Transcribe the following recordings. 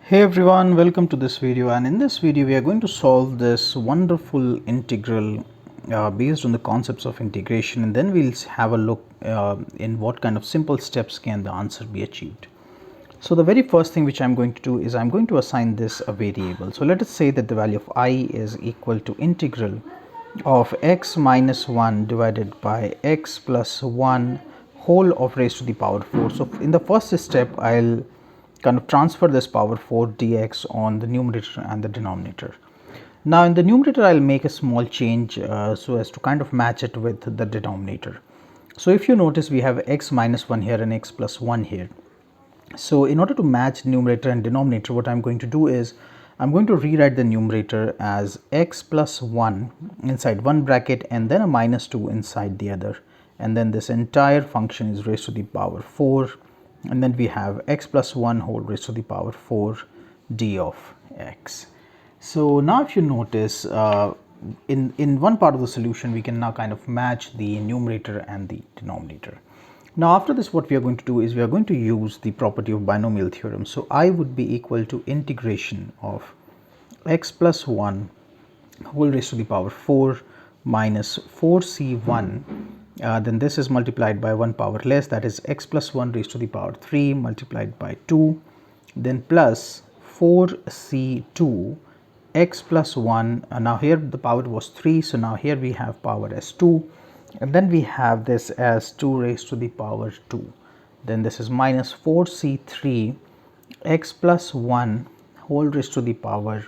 Hey everyone, welcome to this video, and in this video we are going to solve this wonderful integral based on the concepts of integration, and then we'll have a look in what kind of simple steps can the answer be achieved. So the very first thing which I'm going to do is I'm going to assign this a variable. So let us say that the value of I is equal to integral of x minus 1 divided by x plus 1 whole of raised to the power 4. So in the first step I'll kind of transfer this power 4 dx on the numerator and the denominator. Now in the numerator I'll make a small change so as to kind of match it with the denominator. So if you notice, we have x minus 1 here and x plus 1 here. So in order to match numerator and denominator, what I'm going to do is I'm going to rewrite the numerator as x plus 1 inside one bracket and then a minus 2 inside the other, and then this entire function is raised to the power 4, and then we have x plus 1 whole raised to the power 4 d of x. So now if you notice, in one part of the solution we can now kind of match the numerator and the denominator. Now after this, what we are going to do is we are going to use the property of binomial theorem. So I would be equal to integration of x plus 1 whole raised to the power 4 minus 4c1, then this is multiplied by 1 power less, that is x plus 1 raised to the power 3 multiplied by 2, then plus 4c2 x plus 1, now here the power was 3, so now here we have power as 2, and then we have this as 2 raised to the power 2, then this is minus 4c3 x plus 1 whole raised to the power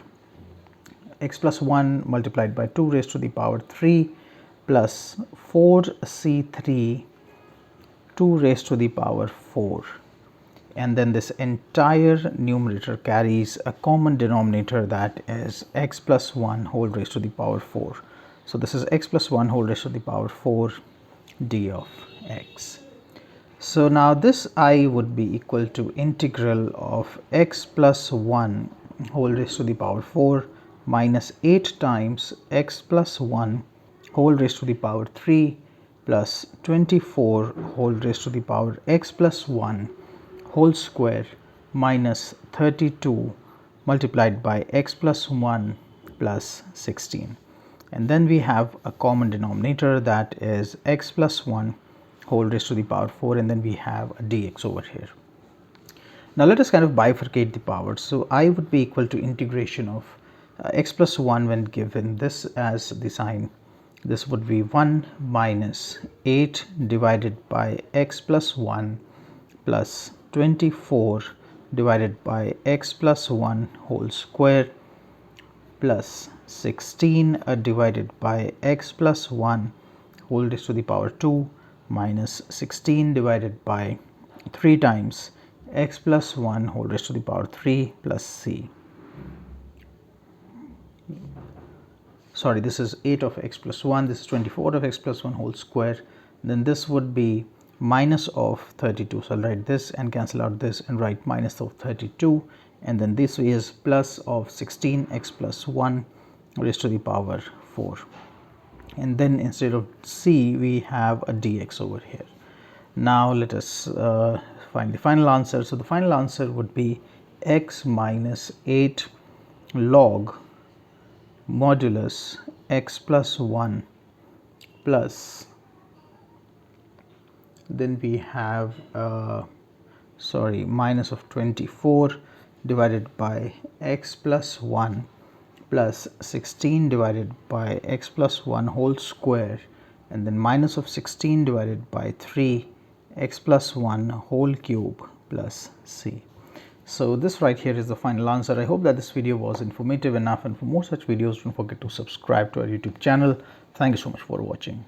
x plus 1 multiplied by 2 raised to the power 3 plus 4c3 2 raised to the power 4, and then this entire numerator carries a common denominator, that is x plus 1 whole raised to the power 4. So this is x plus 1 whole raised to the power 4 d of x. So now this I would be equal to integral of x plus 1 whole raised to the power 4 minus 8 times x plus 1 whole raised to the power 3 plus 24 whole raised to the power x plus 1 whole square minus 32 multiplied by x plus 1 plus 16. And then we have a common denominator, that is x plus 1 whole raised to the power 4, and then we have a dx over here. Now let us kind of bifurcate the powers. So I would be equal to integration of x plus 1 when given this as the sign. This would be 1 minus 8 divided by x plus 1 plus 24 divided by x plus 1 whole square plus 16 divided by x plus 1 whole raised to the power 2 minus 16 divided by 3 times x plus 1 whole raised to the power 3 plus c. Sorry, this is 8 of x plus 1, this is 24 of x plus 1 whole square, then this would be minus of 32. So I'll write this and cancel out this and write minus of 32, and then this is plus of 16 x plus 1 raised to the power 4, and then instead of c we have a dx over here. Now let us find the final answer. So the final answer would be x minus 8 log modulus x plus 1 plus, then we have minus of 24 divided by x plus 1 plus 16 divided by x plus 1 whole square, and then minus of 16 divided by 3 x plus 1 whole cube plus c. So this right here is the final answer. I hope that this video was informative enough, and for more such videos don't forget to subscribe to our YouTube channel. Thank you so much for watching.